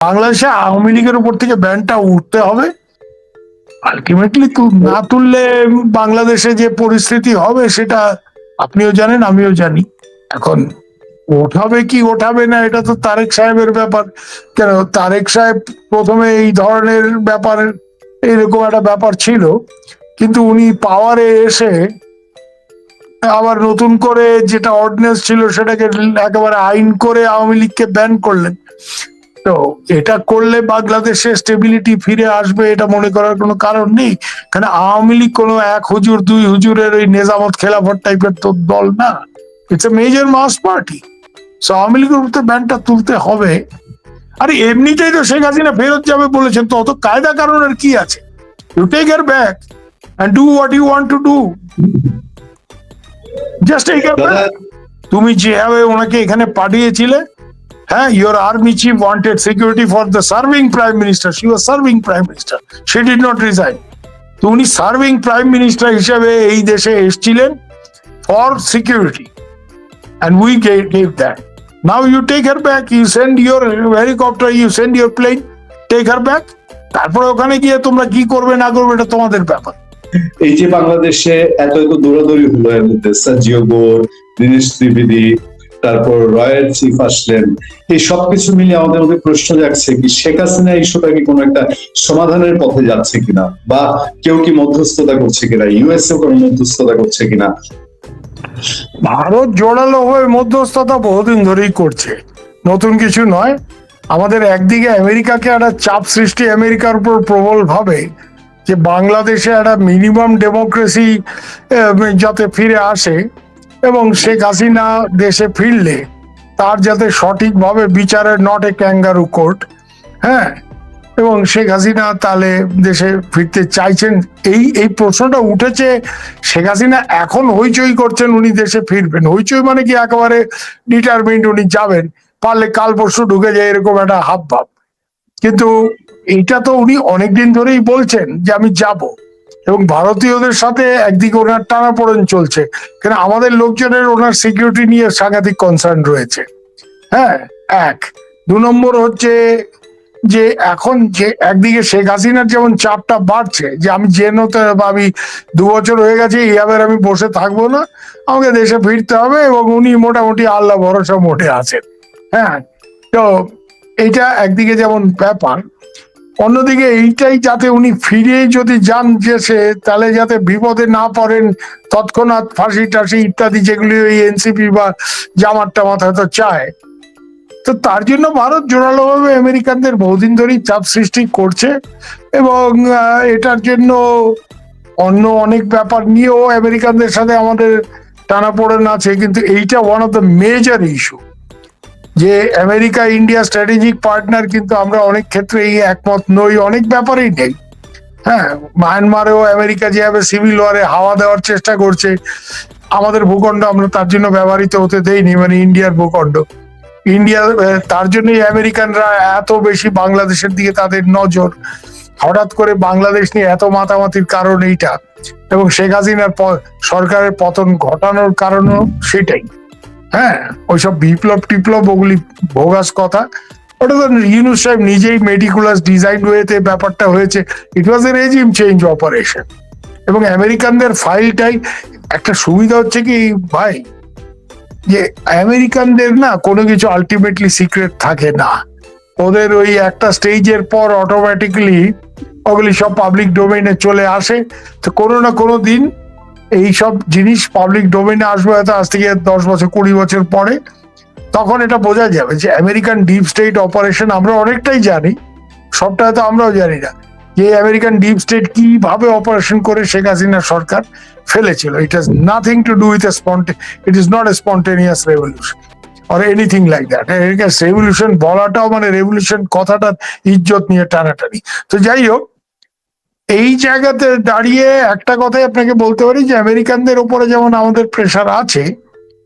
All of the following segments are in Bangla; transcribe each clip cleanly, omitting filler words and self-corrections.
বাংলাদেশে আওয়ামী লীগের উপর থেকে ব্যানটা উঠতে হবে। আলটিমেটলি না তুললে বাংলাদেশে যে পরিস্থিতি হবে সেটা আপনিও জানেন, আমিও জানি। এখন ওঠাবে কি ওঠাবে না এটা তো তারেক সাহেবের ব্যাপার। কেন তারেক সাহেব প্রথমে এই ধরনের ব্যাপার, এইরকম একটা ব্যাপার ছিল, কিন্তু উনি পাওয়ারে এসে আবার নতুন করে যেটা অর্ডিন্যান্স ছিল সেটাকে একেবারে আইন করে আওয়ামী লীগকে ব্যান করলেন। তো এটা করলে বাংলাদেশে স্টেবিলিটি ফিরে আসবে এটা মনে করার কোনো কারণ নেই। কারণ আওয়ামী লীগ কোনো এক হুজুর দুই হুজুরের ওই নেজামত খেলাফত টাইপের তো দল না। It's a major mass party. So Awami লীগের উপর ব্যানটা তুলতে হবে। আরে এমনিতেই তো শেখ হাসিনা ফেরত যাবে বলেছেন, তো অত কায়দা কারণের কি আছে? You take her back and do what you want to do. Just take her back. তুমি যেভাবে ওনাকে এখানে পাঠিয়েছিলে, হ্যাঁ, your army chief wanted security for the serving prime minister. She was serving prime minister. She did not resign. তো উনি সার্ভিং প্রাইম মিনিস্টার হিসেবে এই দেশে এসেছিলেন for security, and we gave that. Now you take her back. You send your helicopter, you send your plane, take her back. তারপরে ওখানে গিয়ে তোমরা কি করবে না করবে এটা তোমাদের ব্যাপার। এই যে বাংলাদেশে এত এত দৌড়াদৌড়ি হলো এর মধ্যে সাজিও গোর, দীনেশ ত্রিবেদী, তারপর রয়্যাল চিফ আসলেন, এই সবকিছু মিলে আমাদের মধ্যে প্রশ্ন যাচ্ছে কি শেখ হাসিনা ইস্যুটা কি কোনো একটা সমাধানের পথে যাচ্ছে কিনা, বা কেউ কি মধ্যস্থতা করছে কিনা, ইউএসএ কোনো মধ্যস্থতা করছে কিনা? ভারত জোরালো হয়ে মধ্যস্থতা বহুদিন ধরেই করছে, নতুন কিছু নয়। আমাদের একদিকে আমেরিকাকে একটা চাপ সৃষ্টি আমেরিকার উপর প্রবল ভাবে, যে বাংলাদেশে একটা মিনিমাম ডেমোক্রেসি যাতে ফিরে আসে এবং শেখ হাসিনা দেশে ফিরলে তার যাতে সঠিকভাবে বিচারের নট এ ক্যাঙ্গারু কোর্ট, হ্যাঁ, এবং শেখ হাসিনা তাহলে দেশে ফিরতে চাইছেন। এই প্রশ্নটা উঠেছে। শেখ হাসিনা এখন হইচই করছেন উনি দেশে ফিরবেন, হইচই মানে কি একেবারে ডিটারমিন্ড উনি যাবেন, পারলে কাল পরশু ঢুকে যায় এরকম একটা হাব ভাব। কিন্তু এইটা তো উনি অনেকদিন ধরেই বলছেন যে আমি যাব, এবং ভারতীয়দের সাথে একদিকে ওনার টানাপোড়েন চলছে, কেন আমাদের লোকজনের ওনার সিকিউরিটি নিয়ে সাংঘাতিক কনসার্ন রয়েছে। হ্যাঁ, এক। দু নম্বর হচ্ছে যে এখন যে একদিকে শেখ হাসিনার যেমন চাপটা বাড়ছে যে আমি আমি 2 বছর হয়ে গেছে এবার আমি বসে থাকবো না, আমাকে দেশে ফিরতে হবে, এবং উনি মোটামুটি আল্লাহ ভরসা মোটে আছেন। হ্যাঁ, তো এইটা একদিকে যেমন ব্যাপার, অন্যদিকে এইটাই যাতে উনি ফিরে যদি যান দেশে তাহলে যাতে বিপদে না পড়েন, তৎক্ষণাৎ ফাঁসি টাসি ইত্যাদি যেগুলি ওই এনসিপি বা জামাত টামাত হয়তো চায়। তো তার জন্য ভারত জোরালোভাবে আমেরিকানদের বহুদিন ধরেই চাপ সৃষ্টি করছে, এবং এটার জন্য অন্য অনেক ব্যাপার নিয়েও আমেরিকানদের সাথে আমাদের টানাপোড়েন আছে। কিন্তু এইটা one of the major issue, যে আমেরিকা ইন্ডিয়া স্ট্র্যাটেজিক পার্টনার, কিন্তু আমরা অনেক ক্ষেত্রেই একমত নই, অনেক ব্যাপারেই নেই। হ্যাঁ, মায়ানমারেও আমেরিকা যেভাবে সিভিল ওয়ারে হাওয়া দেওয়ার চেষ্টা করছে, আমাদের ভূখণ্ড আমরা তার জন্য ব্যবহৃত হতে দেইনি, মানে ইন্ডিয়ার ভূখণ্ড। ইন্ডিয়া তার জন্যই আমেরিকানরা এত বেশি বাংলাদেশের দিকে তাদের নজর। হঠাৎ করে বাংলাদেশ নিয়ে এত মাতামাতির কারণ এইটা, এবং শেখ হাসিনার সরকারের পতন ঘটানোর কারণও সেটাই। হ্যাঁ, ওইসব বিপ্লব টিপ্লব ওগুলি ভোগাস কথা। ওটা তো ইউনূস সাহেব নিজেই মেটিকুলাস ডিজাইন ওয়েতে ব্যাপারটা হয়েছে। ইট ওয়াজ এ রেজিম চেঞ্জ অপারেশন। এবং আমেরিকানদের ফাইলটাই একটা সুবিধা হচ্ছে কি ভাই, যে আমেরিকানদের না কোনো কিছু আলটিমেটলি সিক্রেট থাকে না। ওদের ওই একটা স্টেজের পর অটোমেটিক্যালি ওগুলি সব পাবলিক ডোমেইনে চলে আসে। তো কোনো না কোনো দিন এই সব জিনিস পাবলিক ডোমেইনে আসবে, হয়তো আজ থেকে 10 বছর 20 বছর পরে। তখন এটা বোঝা যাবে যে আমেরিকান ডিপ স্টেট অপারেশন আমরা অনেকটাই জানি, সবটা হয়তো আমরাও জানি না, যে আমেরিকান ডিপ স্টেট কিভাবে অপারেশন করে শেখ হাসিনা সরকার ফেলেছিল। It has nothing to do with it is not a spontaneous revolution or anything like that. Revolution বলাটাও মানে রেভলিউশন কথাটার ইজ্জত নিয়ে টানাটানি। তো যাই হোক, এই জায়গাতে দাঁড়িয়ে একটা কথাই আপনাকে বলতে পারি যে আমেরিকানদের উপরে যেমন আমাদের প্রেশার আছে,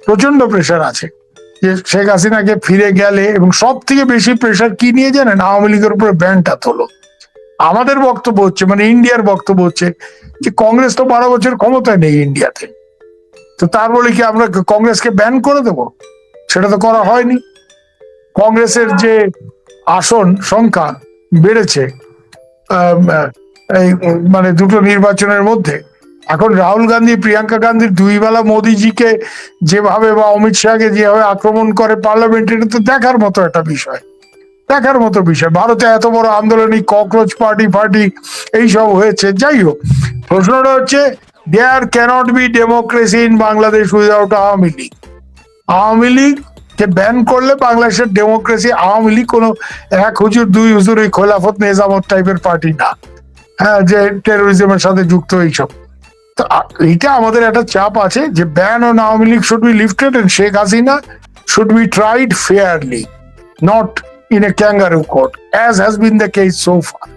প্রচন্ড প্রেশার আছে, যে শেখ হাসিনাকে ফিরে গেলে, এবং সব থেকে বেশি প্রেশার কি নিয়ে জানেন, আওয়ামী লীগের উপরে ব্যানটা তোলো। আমাদের বক্তব্য হচ্ছে, মানে ইন্ডিয়ার বক্তব্য হচ্ছে যে কংগ্রেস তো 12 বছর ক্ষমতায় নেই ইন্ডিয়াতে, তো তার বলে কি আমরা কংগ্রেসকে ব্যান করে দেব? সেটা তো করা হয়নি। কংগ্রেসের যে আসন সংখ্যা বেড়েছে এই মানে দুটো নির্বাচনের মধ্যে। এখন রাহুল গান্ধী প্রিয়াঙ্কা গান্ধীর দুই বেলা মোদিজিকে যেভাবে বা অমিত শাহকে যেভাবে আক্রমণ করে পার্লামেন্টে, এটা তো দেখার মতো একটা বিষয়, দেখার মতো বিষয়। ভারতে এত বড় আন্দোলনী ককরোচ পার্টি ফার্টি এইসব হয়েছে। যাই হোক, প্রশ্নটা হচ্ছে there can't be democracy in Bangladesh without Awami League. Awami League কে ব্যান করলে বাংলাদেশের ডেমোক্রেসি, আওয়ামী লীগ কোনো এক হুজুর দুই হুজুর ওই খোলাফত নিজামত টাইপের পার্টি না, হ্যাঁ, যে টেরোরিজমের সাথে যুক্ত এইসব। তো এইটা আমাদের একটা চাপ আছে যে ban on Awami League should be lifted and Sheikh Hasina should be tried fairly, not in a kangaroo court as has been the case so far.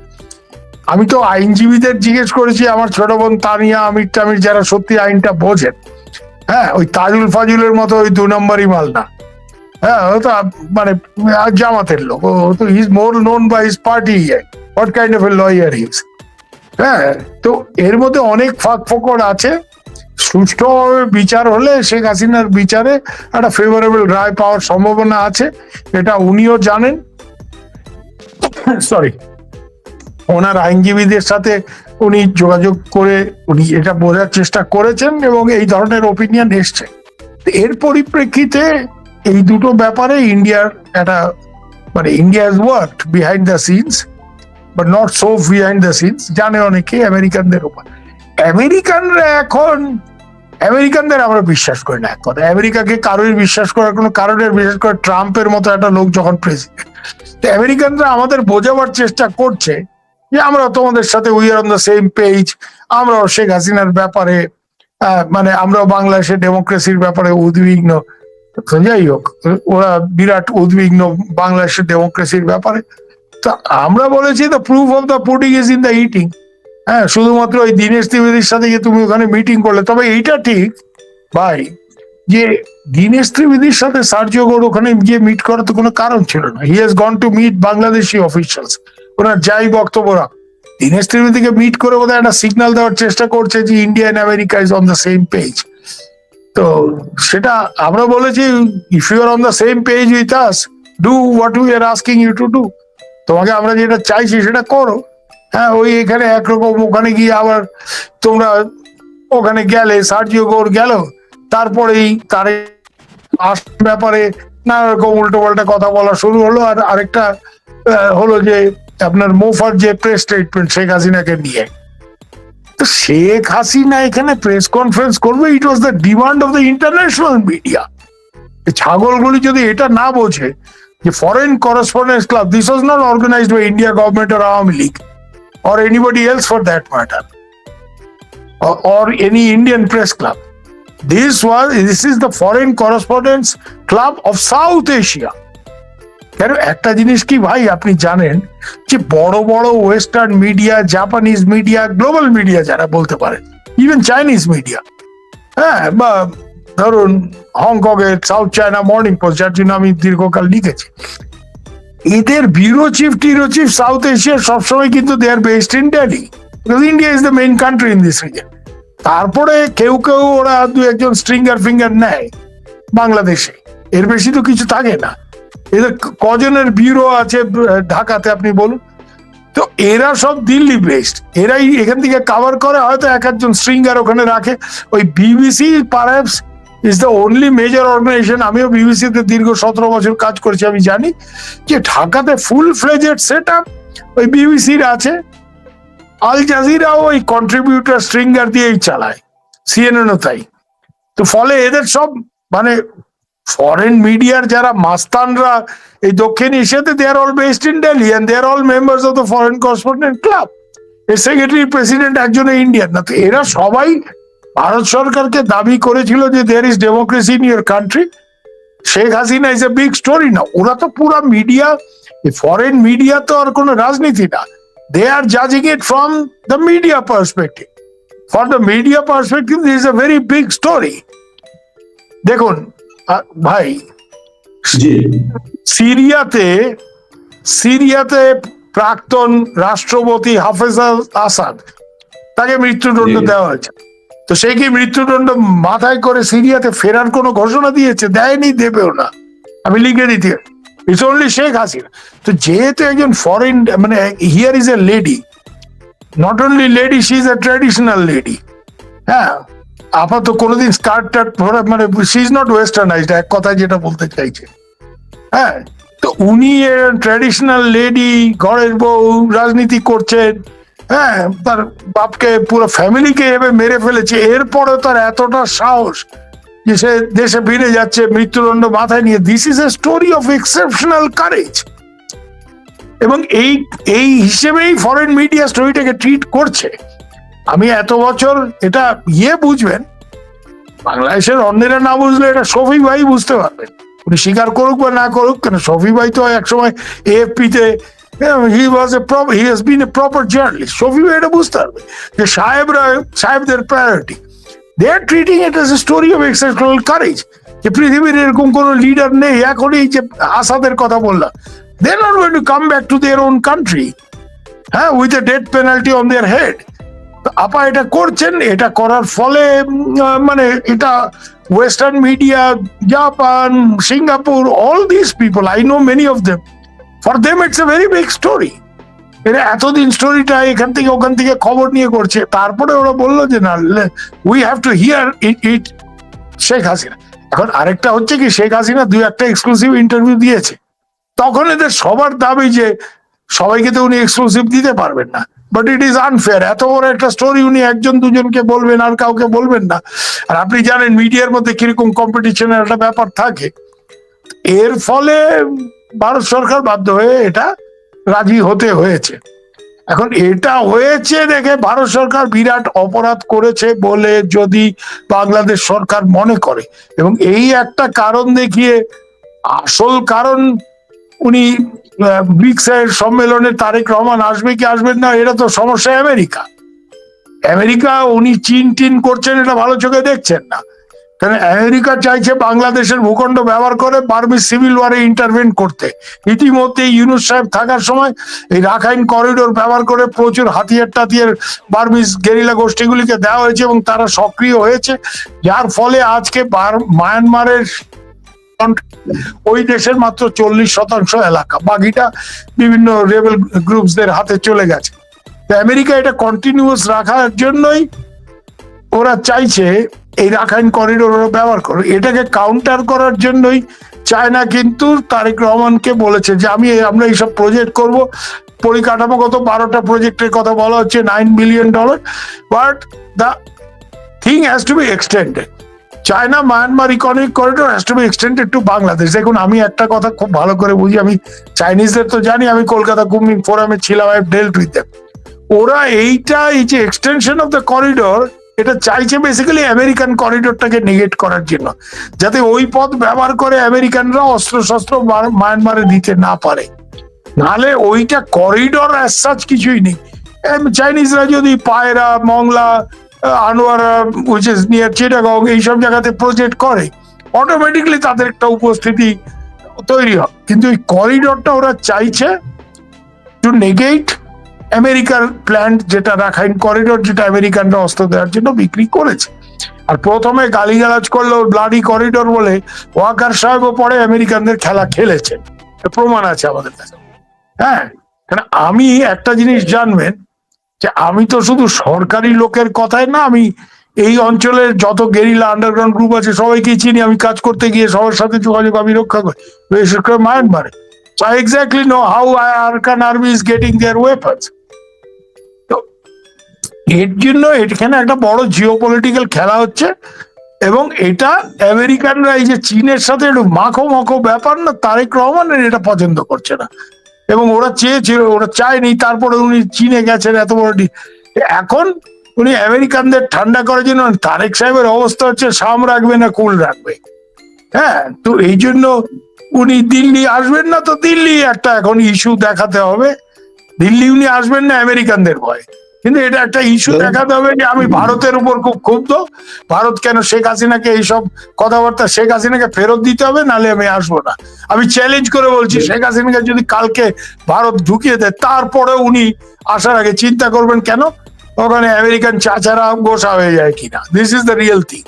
আমি তো আইনজীবীদের জিজ্ঞেস করেছি, আমার ছোট বোন তানিয়া, আমির টামির, যারা সত্যি আইনটা বোঝেন, হ্যাঁ, ওই তাজুল ফাজুলের মতো ওই 2 নম্বরই মাল না, হ্যাঁ, ও তো মানে জামাতের লোক, ও তো is more known by his party, what kind of a lawyer is. হ্যাঁ, তো এর মধ্যে অনেক ফাঁক ফোকর আছে। সুষ্ঠুভাবে বিচার হলে শেখ হাসিনার বিচারে একটা ফেভারেবল রায় পাওয়ার সম্ভাবনা আছে, এটা উনিও জানেন। সরি, ওনার আইনজীবীদের সাথে উনি যোগাযোগ করে উনি এটা বোঝার চেষ্টা করেছেন এবং এই ধরনের ওপিনিয়ন এসছে। এর পরিপ্রেক্ষিতে এই দুটো ব্যাপারে ইন্ডিয়ার একটা মানে India has worked behind the scenes but not so behind the scenes, জানে অনেকে আমেরিকানদের উপর। আমেরিকানরা এখন, আমেরিকানদের আমরা বিশ্বাস করি না। এক কথা, আমেরিকাকে কারোর বিশ্বাস করার কোনো কারণের, বিশেষ করে ট্রাম্পের মতো একটা লোক যখন প্রেসিডেন্ট, আমেরিকানরা আমাদের বোঝাবার চেষ্টা করছে যে আমরা তোমাদের সাথে we are on the same page, আমরাও শেখ হাসিনার ব্যাপারে মানে আমরাও বাংলাদেশের ডেমোক্রেসির ব্যাপারে উদ্বিগ্ন। যাই হোক, ওরা বিরাট উদ্বিগ্ন বাংলাদেশের ডেমোক্রেসির ব্যাপারে। তো আমরা বলেছি the proof of the pudding is in the eating. হ্যাঁ, শুধুমাত্র ওই দীনেশ ত্রিবেদীর সাথে গিয়ে তুমি ওখানে মিটিং করলে, তবে এইটা ঠিক ভাই যে দীনেশ ত্রিবেদীর সাথে সার্জিও গৌড় ওখানে গিয়ে মিট করার তো কোনো কারণ ছিল না। He has gone to meet Bangladeshi officials, ওনার যাই বক্তব্য রাখ। দীনেশ ত্রিবেদীকে মিট করে বোধহয় একটা সিগন্যাল দেওয়ার চেষ্টা করছে যে India and America is on the same page. তো সেটা আমরা বলেছি, if you are on the same page with us, do what we are asking you to do. তোমাকে আমরা যেটা চাইছি সেটা করো। হ্যাঁ, ওই এখানে একরকম, ওখানে গিয়ে আবার তোমরা ওখানে গেলে, সার্জিও গৌড় গেল, তারপরেই তার ব্যাপারে নানা রকম উল্টো পাল্টা কথা বলা শুরু হলো। আর আরেকটা হলো যে আপনার মোফার যে প্রেস স্টেটমেন্ট শেখ হাসিনাকে নিয়ে, তো শেখ হাসিনা এখানে প্রেস কনফারেন্স করবে, it was the demand of the international media. ছাগলগুলি যদি এটা না বোঝে যে foreign correspondence club, this was not organised by India government or Awami League or anybody else for that matter, or any Indian press club. This is the Foreign Correspondents Club of South Asia. কেন একটা জিনিস কি ভাই আপনি জানেন যে বড় বড় western media, Japanese media, global media যারা বলতে পারেন, ইভেন চাইনিজ মিডিয়া, হ্যাঁ, বা ধরুন হংকং এর সাউথ চায়না মর্নিং পোস্ট, যার জন্য আমি দীর্ঘকাল লিখেছি, এদের ব্যুরো চিফ টিরো চিফ সাউথ এশিয়া সবসময় কিন্তু they are based in Delhi, because India is the main country in this reason. তারপরে কেউ কেউ ওরা দু একজন স্ট্রিঙ্গার ফিঙ্গার নেয় বাংলাদেশে, এর বেশি তো কিছু থাকে না। এদের কজনের ব্যুরো আছে ঢাকাতে আপনি বলুন। তো এরা সব দিল্লি বেসড, এরাই এখান থেকে কাভার করে, হয়তো এক একজন স্ট্রিঙ্গার ওখানে রাখে। ওই BBC perhaps is the only major organization, আমিও বিবিসিতে দীর্ঘ 17 বছর কাজ করেছি, আমি জানি যে ঢাকাতে ফুল ফ্লেজেড সেট আপ ওই বিবিসির আছে। আল জাজিরাও ওই কন্ট্রিবিউটার স্ট্রিঙ্গার দিয়েই চালায়, সিএনএনও তাই। তো ফলে এদের সব মানে ফরেন মিডিয়ার যারা মাস্তানরা এই দক্ষিণ এশিয়াতে, they are all based in Delhi and they are all members of the foreign correspondent club. এর সেক্রেটারি প্রেসিডেন্ট একজন ইন্ডিয়ান না। তো এরা সবাই ভারত সরকারকে দাবি করেছিল যে there is democracy in your country, Sheikh Hasina is a big story. না, ওরা তো পুরো মিডিয়া, ফরেন মিডিয়া তো আর কোনো রাজনীতি না, দে আর জাজিং it from the media perspective. For the media perspective this is a very big story. দেখুন ভাই, সিরিয়াতে প্রাক্তন রাষ্ট্রপতি হাফেজ আল আসাদ, তাকে মৃত্যুদণ্ড দেওয়া হয়েছে। তো সে কি মৃত্যুদণ্ড মাথায় করে সিরিয়াতে ফেরার কোনো ঘোষণা দিয়েছে? দেয়নি, দেবেও না। আমি লিখে দিতে, ইটস অনলি শেখ হাসিনা। তো যেহেতু একজন ফরেন, মানে here is a lady, not only lady, she is a traditional lady. হ্যাঁ, আপাতত কোনোদিন স্কার্ট টার্ট পরে, মানে শি ইজ নট ওয়েস্টার্নাইজড, এক কথায় যেটা বলতে চাইছে। হ্যাঁ, তো উনি ট্র্যাডিশনাল লেডি, ঘরের বউ, রাজনীতি করছেন। হ্যাঁ, তার বাপকে, পুরো ফ্যামিলিকে এভাবে মেরে ফেলেছে, এরপরে তার এতটা সাহস যে সে দেশে ফিরে যাচ্ছে মৃত্যুদণ্ড মাথায় নিয়ে। This is A story of exceptional courage. এবং এই এই হিসেবেই ফরেন মিডিয়া স্টোরিটাকে ট্রিট করছে। আমি এত বছর এটা বুঝবেন, বাংলাদেশের অন্যেরা না বুঝলে এটা শফি ভাই বুঝতে পারবেন, উনি স্বীকার করুক বা না করুক কেন। শফি ভাই তো একসময় AFP তে he has been a proper journalist. Shafi ভাই এটা বুঝতে পারবে যে সাহেবদের priority, they are treating it as a story of exceptional courage. যে পৃথিবীর এরকম কোন লিডার নেই, এখন এই যে আসাদের কথা বললাম, they are not going to come back to their own country, হ্যাঁ, with a death penalty on their head. আপা এটা করছেন, এটা করার ফলে মানে এটা western media, Japan, Singapore, all this people, I know many of them, for them it's a very big story. এরা এতদিন স্টোরিটা এখান থেকে ওখান থেকে খবর নিয়ে করছে, তারপরে ওরা বললো যে না, উই হ্যাভ টু হিয়ার ইট শেখ হাসিনা। এখন আরেকটা হচ্ছে কি, শেখ হাসিনা 2-1টা এক্সক্লুসিভ ইন্টারভিউ দিয়েছে, তখন এদের সবার দাবি যে সবাইকে তো উনি এক্সক্লুসিভ দিতে পারবেন না, বাট ইট ইজ আনফেয়ার। এত বড় একটা স্টোরি উনি একজন দুজনকে বলবেন আর কাউকে বলবেন না। আর আপনি জানেন মিডিয়ার মধ্যে কিরকম কম্পিটিশনের একটা ব্যাপার থাকে। এর ফলে ভারত সরকার বাধ্য হয়ে এটা রাজি হতে হয়েছে। এখন এটা হয়েছে দেখে ভারত সরকার বিরাট অপরাধ করেছে বলে যদি বাংলাদেশ সরকার মনে করে, এবং এই একটা কারণ দেখিয়ে, আসল কারণ উনি ব্রিক্সের সম্মেলনে তারেক রহমান আসবে কি আসবেন না, এটা তো সমস্যা আমেরিকা। উনি চীন করছেন, এটা ভালো চোখে দেখছেন না, কারণ আমেরিকা চাইছে বাংলাদেশের ভূখণ্ড ব্যবহার করে বার্মিজ সিভিল ওয়ারে ইন্টারভেন করতে। ইতিমধ্যে ইউনূস সাহেব থাকার সময় এই রাখাইন করিডোর ব্যবহার করে প্রচুর হাতিয়ার বার্মিজ গেরিলা গোষ্ঠীগুলিকে দেওয়া হয়েছে এবং তারা সক্রিয় হয়েছে, যার ফলে আজকে মায়ানমারের ওই দেশের মাত্র 40% এলাকা, বাকিটা বিভিন্ন রেবেল গ্রুপসদের হাতে চলে গেছে। আমেরিকা এটা কন্টিনিউয়াস রাখার জন্যই ওরা চাইছে এই রাখাইন করিডোর ব্যবহার করে। এটাকে কাউন্টার করার জন্যই চায়না কিন্তু তারেক রহমানকে বলেছে যে আমরা এইসব প্রজেক্ট করব, পরিকাঠামোগত 12টা প্রজেক্টের কথা বলা হচ্ছে, $9 billion, but the thing has to B extended. China Myanmar economic corridor has to B extended two Bangladesh. দেখুন, আমি একটা কথা খুব ভালো করে বুঝি, আমি চাইনিজদের তো জানি, আমি কলকাতা কুমিং ফোরামে ছিলাম, আই ডেল্ট উইথ দেম। ওরা এই যে এক্সটেনশন অফ দ্য করিডোর, এটা চাইছে বেসিক্যালি আমেরিকান করিডোরটাকে নেগেট করার জন্য, যাতে ওই পথ ব্যবহার করে আমেরিকানরা অস্ত্র মায়ানমারে দিতে না পারে। নাহলে ওইটা করিডোর অ্যাজ সাচ কিছুই নেই। চাইনিজরা যদি পায়রা, Mongla, Anwara, which is near Chittagong, এইসব জায়গাতে প্রজেক্ট করে, অটোমেটিকলি তাদের একটা উপস্থিতি তৈরি হয়। কিন্তু এই করিডোরটা ওরা চাইছে টু নেগেট আমেরিকার প্ল্যান্ট, যেটা রাখাইন করিডোর, যেটা আমেরিকানরা অস্ত্র দেওয়ার জন্য বিক্রি করেছে। আর প্রথমে গালিগালাজ করলো ব্লাডি করিডোর বলে, ওয়াকার সাহেবও পরে আমেরিকানদের খেলা খেলেছে, প্রমাণ আছে আমাদের কাছে। হ্যাঁ, কারণ আমি একটা জিনিস জানবেন যে আমি তো শুধু সরকারি লোকের কথাই না, আমি এই অঞ্চলের যত গেরিলা আন্ডারগ্রাউন্ড গ্রুপ আছে সবাইকেই চিনি। আমি কাজ করতে গিয়ে সবার সাথে যোগাযোগ আমি রক্ষা করি, বিশেষ করে মায়ানমারে। So I exactly know how Arakan army is getting their weapons. তো এর জন্য এখানে একটা বড় জিওপলিটিক্যাল খেলা হচ্ছে, এবং এটা আমেরিকানরা এই যে চীনের সাথে একটু মাখো ব্যাপার না, তারেক রহমানের এটা পছন্দ করছে না, এবং ওরা চায়নি। তারপরে উনি চীনে গেছেন এত বড় এখন উনি আমেরিকানদের ঠান্ডা করার জন্য, তারেক সাহেবের অবস্থা হচ্ছে সাম রাখবে না কুল রাখবে। হ্যাঁ, তো এই জন্য উনি দিল্লি আসবেন না, তো দিল্লি একটা এখন ইস্যু দেখাতে হবে। দিল্লি উনি আসবেন না আমেরিকানদের ভয়, কিন্তু এটা একটা ইস্যু দেখাতে হবে যে আমি ভারতের উপর খুব ক্ষুব্ধ, ভারত কেন শেখ হাসিনাকে এইসব কথাবার্তা, শেখ হাসিনাকে ফেরত দিতে হবে, নাহলে আমি আসবো না। আমি চ্যালেঞ্জ করে বলছি, শেখ হাসিনাকে যদি কালকে ভারত ঢুকিয়ে দেয়, তারপরে উনি আসার আগে চিন্তা করবেন কেন ওখানে আমেরিকান চাচারা গোসা হয়ে যায় কিনা। This is the real thing.